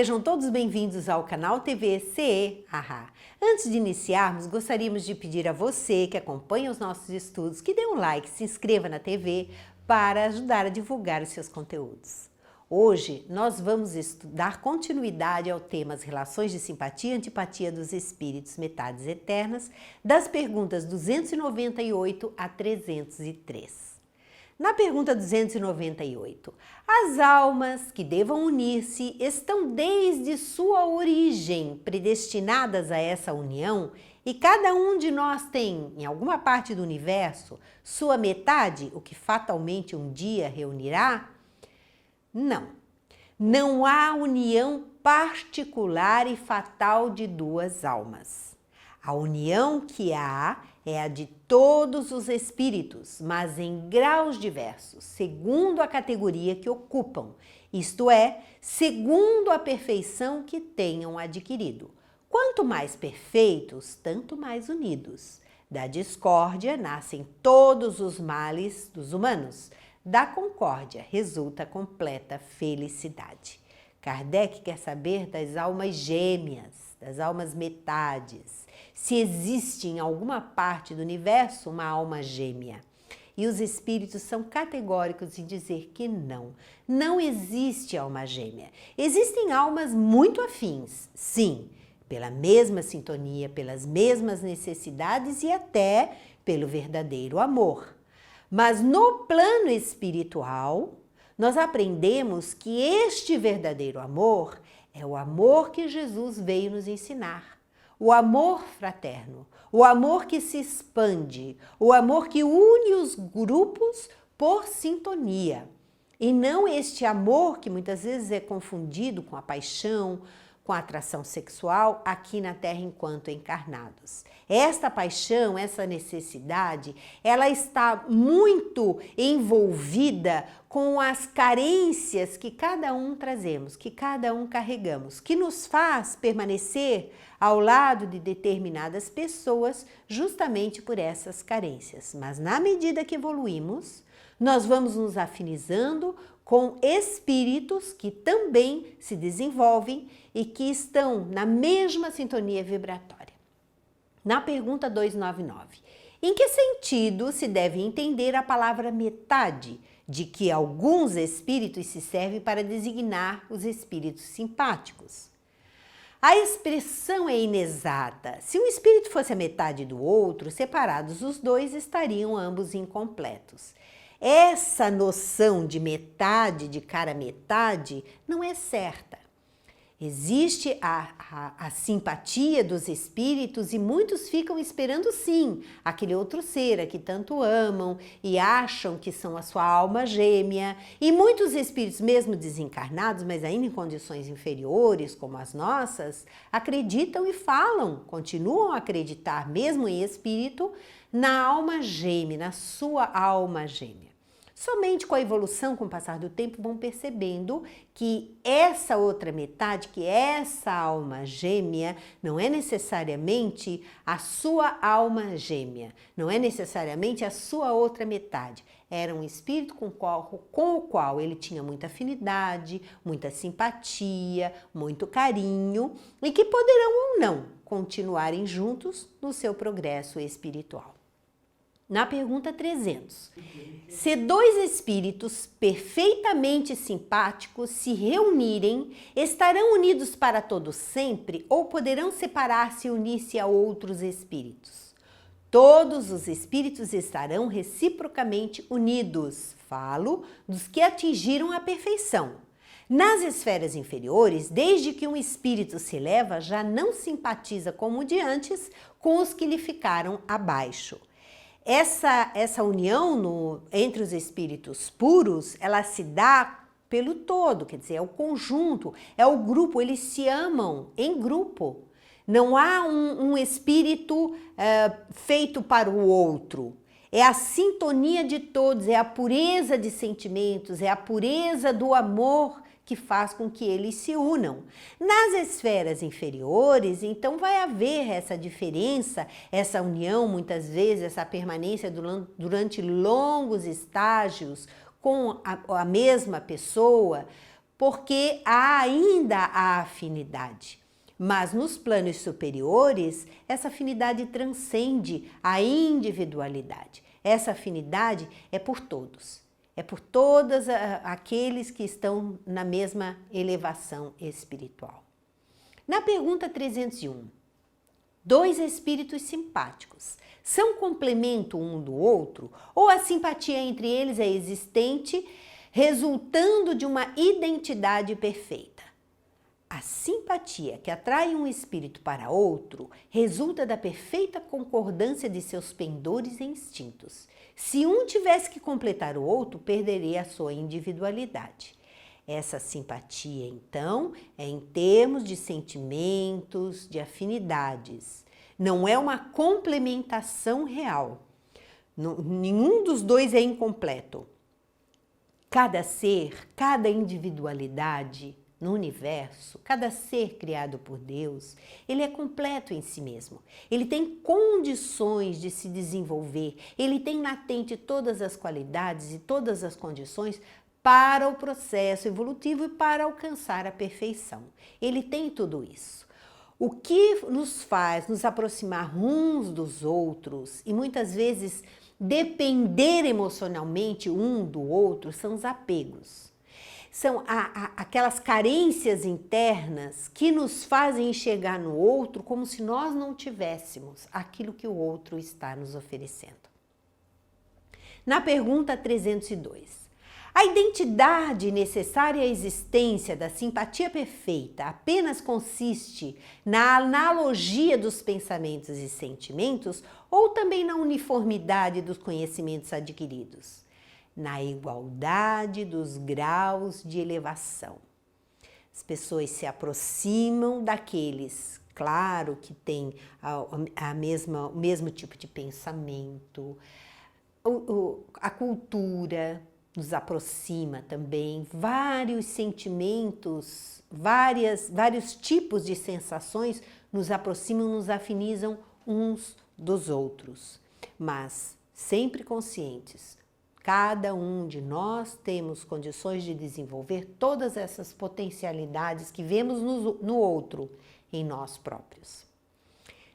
Sejam todos bem-vindos ao canal TV CE Ahá. Antes de iniciarmos, gostaríamos de pedir a você que acompanha os nossos estudos que dê um like, se inscreva na TV para ajudar a divulgar os seus conteúdos. Hoje nós vamos dar continuidade ao tema As relações de simpatia e antipatia dos espíritos metades eternas, das perguntas 298 a 303. Na pergunta 298, as almas que devam unir-se estão desde sua origem predestinadas a essa união e cada um de nós tem, em alguma parte do universo, sua metade, o que fatalmente um dia reunirá? Não. Não há união particular e fatal de duas almas. A união que há é a de todos os espíritos, mas em graus diversos, segundo a categoria que ocupam, isto é, segundo a perfeição que tenham adquirido. Quanto mais perfeitos, tanto mais unidos. Da discórdia nascem todos os males dos humanos. Da concórdia resulta completa felicidade. Kardec quer saber das almas gêmeas, das almas metades, se existe em alguma parte do universo uma alma gêmea. E os espíritos são categóricos em dizer que não. Não existe alma gêmea. Existem almas muito afins, sim, pela mesma sintonia, pelas mesmas necessidades e até pelo verdadeiro amor. Mas no plano espiritual, nós aprendemos que este verdadeiro amor é o amor que Jesus veio nos ensinar. O amor fraterno, o amor que se expande, o amor que une os grupos por sintonia. E não este amor que muitas vezes é confundido com a paixão, com a atração sexual aqui na Terra enquanto encarnados. Esta paixão, essa necessidade, ela está muito envolvida com as carências que cada um trazemos, que cada um carregamos, que nos faz permanecer ao lado de determinadas pessoas justamente por essas carências. Mas na medida que evoluímos, nós vamos nos afinizando com espíritos que também se desenvolvem e que estão na mesma sintonia vibratória. Na pergunta 299, em que sentido se deve entender a palavra metade, de que alguns espíritos se servem para designar os espíritos simpáticos? A expressão é inexata. Se um espírito fosse a metade do outro, separados os dois estariam ambos incompletos. Essa noção de metade, de cara metade, não é certa. Existe a simpatia dos espíritos e muitos ficam esperando sim aquele outro ser a que tanto amam e acham que são a sua alma gêmea. E muitos espíritos, mesmo desencarnados, mas ainda em condições inferiores como as nossas, acreditam e falam, continuam a acreditar mesmo em espírito, na alma gêmea, na sua alma gêmea. Somente com a evolução, com o passar do tempo, vão percebendo que essa outra metade, que essa alma gêmea, não é necessariamente a sua alma gêmea, não é necessariamente a sua outra metade. Era um espírito com o qual ele tinha muita afinidade, muita simpatia, muito carinho e que poderão ou não continuarem juntos no seu progresso espiritual. Na pergunta 300, se dois espíritos perfeitamente simpáticos se reunirem, estarão unidos para todo sempre ou poderão separar-se e unir-se a outros espíritos? Todos os espíritos estarão reciprocamente unidos. Falo dos que atingiram a perfeição. Nas esferas inferiores, desde que um espírito se eleva, já não simpatiza como o de antes com os que lhe ficaram abaixo. Essa união entre os espíritos puros, ela se dá pelo todo, quer dizer, é o conjunto, é o grupo, eles se amam em grupo. Não há um espírito feito para o outro. É a sintonia de todos, é a pureza de sentimentos, é a pureza do amor que faz com que eles se unam. Nas esferas inferiores, então vai haver essa diferença, essa união, muitas vezes, essa permanência durante longos estágios com a mesma pessoa, porque há ainda a afinidade. Mas nos planos superiores, essa afinidade transcende a individualidade. Essa afinidade é por todos. É por todos aqueles que estão na mesma elevação espiritual. Na pergunta 301, dois espíritos simpáticos são complemento um do outro ou a simpatia entre eles é existente, resultando de uma identidade perfeita? A simpatia que atrai um espírito para outro resulta da perfeita concordância de seus pendores e instintos. Se um tivesse que completar o outro, perderia a sua individualidade. Essa simpatia, então, é em termos de sentimentos, de afinidades. Não é uma complementação real. Nenhum dos dois é incompleto. Cada ser, cada individualidade no universo, cada ser criado por Deus, ele é completo em si mesmo. Ele tem condições de se desenvolver, ele tem latente todas as qualidades e todas as condições para o processo evolutivo e para alcançar a perfeição. Ele tem tudo isso. O que nos faz nos aproximar uns dos outros e muitas vezes depender emocionalmente um do outro são os apegos. São aquelas carências internas que nos fazem enxergar no outro como se nós não tivéssemos aquilo que o outro está nos oferecendo. Na pergunta 302, a identidade necessária à existência da simpatia perfeita apenas consiste na analogia dos pensamentos e sentimentos ou também na uniformidade dos conhecimentos adquiridos? Na igualdade dos graus de elevação. As pessoas se aproximam daqueles, claro, que têm o mesmo tipo de pensamento, a cultura nos aproxima também, vários sentimentos, vários tipos de sensações nos aproximam, nos afinizam uns dos outros, mas sempre conscientes. Cada um de nós temos condições de desenvolver todas essas potencialidades que vemos no outro, em nós próprios.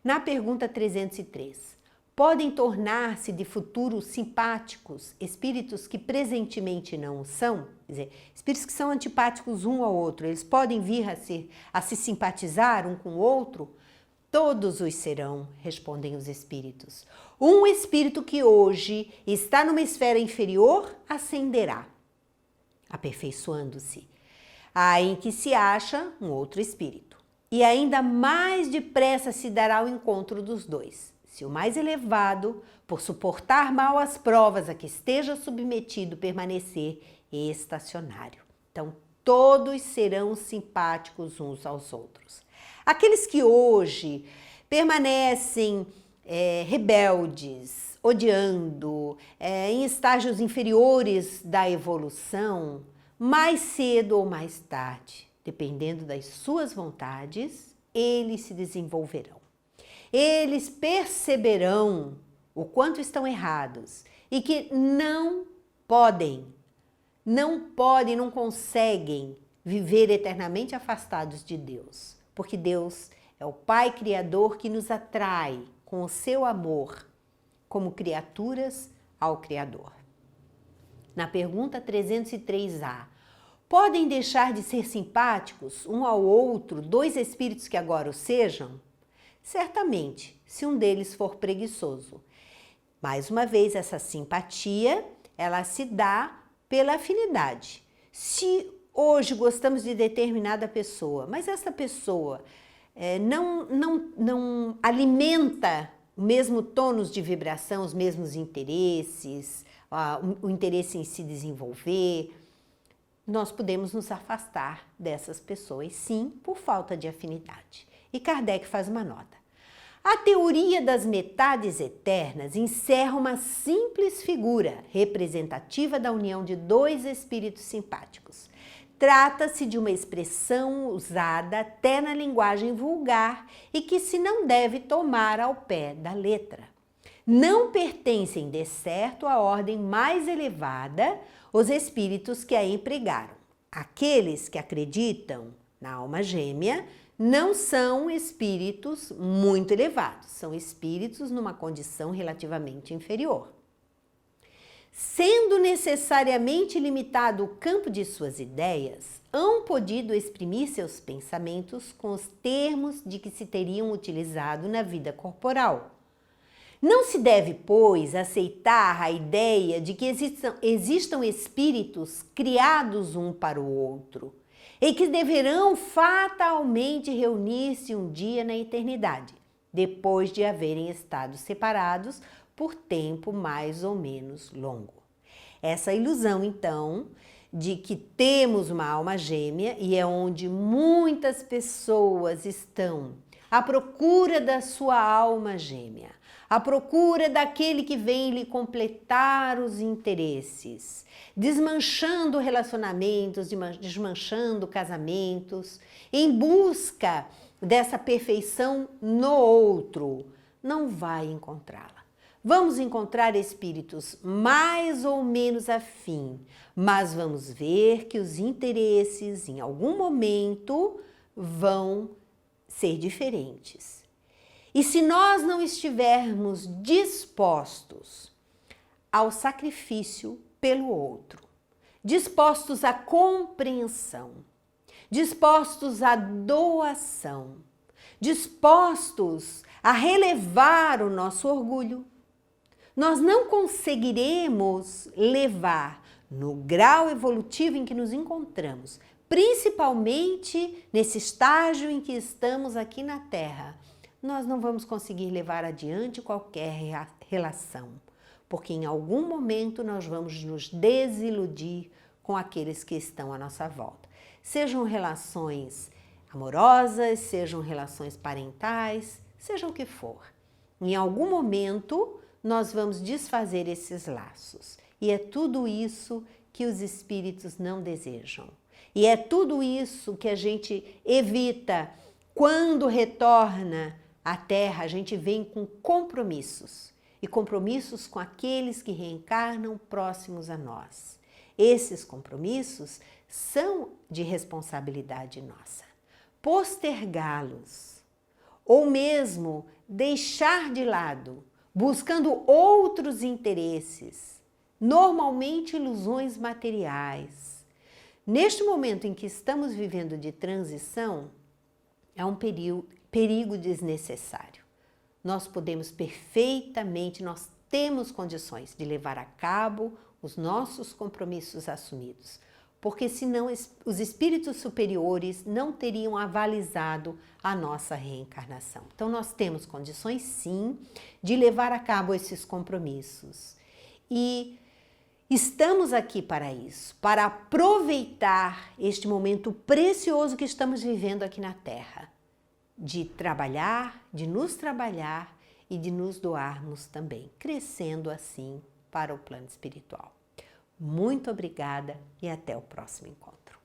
Na pergunta 303, podem tornar-se de futuro simpáticos espíritos que presentemente não o são? Quer dizer, espíritos que são antipáticos um ao outro, eles podem vir a se simpatizar um com o outro? Todos os serão, respondem os espíritos. Um espírito que hoje está numa esfera inferior ascenderá, aperfeiçoando-se, em que se acha um outro espírito. E ainda mais depressa se dará ao encontro dos dois. Se o mais elevado, por suportar mal as provas a que esteja submetido, permanecer estacionário. Então, todos serão simpáticos uns aos outros. Aqueles que hoje permanecem rebeldes, odiando, em estágios inferiores da evolução, mais cedo ou mais tarde, dependendo das suas vontades, eles se desenvolverão. Eles perceberão o quanto estão errados e que não não conseguem viver eternamente afastados de Deus. Porque Deus é o Pai Criador que nos atrai com o seu amor como criaturas ao Criador. Na pergunta 303A, podem deixar de ser simpáticos um ao outro dois espíritos que agora o sejam? Certamente, se um deles for preguiçoso. Mais uma vez, essa simpatia, ela se dá pela afinidade. Se hoje gostamos de determinada pessoa, mas essa pessoa não alimenta o mesmo tônus de vibração, os mesmos interesses, o interesse em se desenvolver, nós podemos nos afastar dessas pessoas, sim, por falta de afinidade. E Kardec faz uma nota. A teoria das metades eternas encerra uma simples figura representativa da união de dois espíritos simpáticos. Trata-se de uma expressão usada até na linguagem vulgar e que se não deve tomar ao pé da letra. Não pertencem, de certo, à ordem mais elevada os espíritos que a empregaram. Aqueles que acreditam na alma gêmea não são espíritos muito elevados, são espíritos numa condição relativamente inferior. Sendo necessariamente limitado o campo de suas ideias, hão podido exprimir seus pensamentos com os termos de que se teriam utilizado na vida corporal. Não se deve, pois, aceitar a ideia de que existam espíritos criados um para o outro e que deverão fatalmente reunir-se um dia na eternidade, depois de haverem estado separados por tempo mais ou menos longo. Essa ilusão, então, de que temos uma alma gêmea, e é onde muitas pessoas estão à procura da sua alma gêmea, à procura daquele que vem lhe completar os interesses, desmanchando relacionamentos, desmanchando casamentos, em busca dessa perfeição no outro, não vai encontrá-la. Vamos encontrar espíritos mais ou menos afim, mas vamos ver que os interesses, em algum momento, vão ser diferentes. E se nós não estivermos dispostos ao sacrifício pelo outro, dispostos à compreensão, dispostos à doação, dispostos a relevar o nosso orgulho, nós não conseguiremos levar no grau evolutivo em que nos encontramos, principalmente nesse estágio em que estamos aqui na Terra, nós não vamos conseguir levar adiante qualquer relação, porque em algum momento nós vamos nos desiludir com aqueles que estão à nossa volta. Sejam relações amorosas, sejam relações parentais, seja o que for. Em algum momento nós vamos desfazer esses laços. E é tudo isso que os espíritos não desejam. E é tudo isso que a gente evita quando retorna à Terra. A gente vem com compromissos. E compromissos com aqueles que reencarnam próximos a nós. Esses compromissos são de responsabilidade nossa. Postergá-los, ou mesmo deixar de lado, buscando outros interesses, normalmente ilusões materiais. Neste momento em que estamos vivendo de transição, é um perigo desnecessário. Nós podemos perfeitamente, nós temos condições de levar a cabo os nossos compromissos assumidos, porque senão os espíritos superiores não teriam avalizado a nossa reencarnação. Então nós temos condições sim de levar a cabo esses compromissos. E estamos aqui para isso, para aproveitar este momento precioso que estamos vivendo aqui na Terra, de trabalhar, de nos trabalhar e de nos doarmos também, crescendo assim para o plano espiritual. Muito obrigada e até o próximo encontro.